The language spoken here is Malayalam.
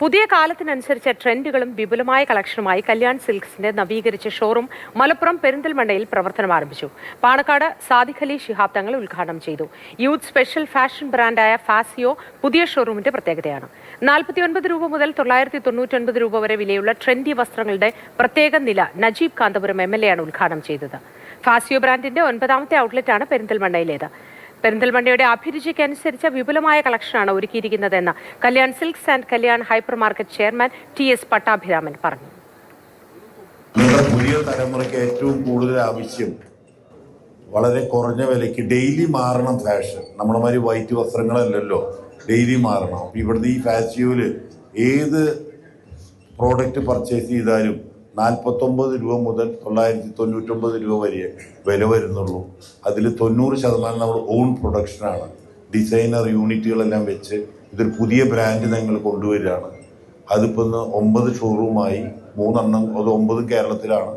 പുതിയ കാലത്തിനനുസരിച്ച ട്രെൻഡുകളും വിപുലമായ കളക്ഷനുമായി കല്യാൺ സിൽക്സിന്റെ നവീകരിച്ച ഷോറൂം മലപ്പുറം പെരിന്തൽമണ്ണയിൽ പ്രവർത്തനം ആരംഭിച്ചു. പാണക്കാട് സാദിഖ് അലി ശിഹാബ് തങ്ങൾ ഉദ്ഘാടനം ചെയ്തു. യൂത്ത് സ്പെഷ്യൽ ഫാഷൻ ബ്രാൻഡായ ഫാസിയോ പുതിയ ഷോറൂമിന്റെ പ്രത്യേകതയാണ്. 49 രൂപ മുതൽ 999 രൂപ വരെ വിലയുള്ള ട്രെൻഡി വസ്ത്രങ്ങളുടെ പ്രത്യേക നില നജീബ് കാന്തപുരം MLA ആണ് ഉദ്ഘാടനം ചെയ്തത്. ഫാസിയോ ബ്രാൻഡിന്റെ 9ാമത്തെ ഔട്ട്ലെറ്റാണ് പെരിന്തൽമണ്ണയിലേത്. പെരിന്തൽമണ്ണയുടെ അഭിരുചിക്കനുസരിച്ച വിപുലമായ കളക്ഷനാണ് ഒരുക്കിയിരിക്കുന്നതെന്ന് Kalyan silks and Kalyan hyper market chairman TS Pattabhiraman പറഞ്ഞു. പുതിയ തലമുറയ്ക്ക് ഏറ്റവും കൂടുതൽ ആവശ്യം വളരെ കുറഞ്ഞ വിലയ്ക്ക് ഡെയിലി മാറണം ഫാഷൻ. നമ്മുടെ മാതിരി വൈറ്റ് വസ്ത്രങ്ങളല്ലല്ലോ, ഡെയിലി മാറണം. ഇവിടുത്തെ ഈ ഫാസിയോയില് ഏത് പ്രോഡക്റ്റ് പർച്ചേസ് ചെയ്താലും 49 രൂപ മുതൽ 999 രൂപ വരെ വില വരുന്നുള്ളൂ. അതിൽ 90% നമ്മൾ ഓൺ പ്രൊഡക്ഷനാണ്. ഡിസൈനർ യൂണിറ്റുകളെല്ലാം വെച്ച് ഇതൊരു പുതിയ ബ്രാൻഡ് ഞങ്ങൾ കൊണ്ടുവരികയാണ്. അതിപ്പോൾ 9 ഷോറൂമായി, 3 അത് 9 കേരളത്തിലാണ്.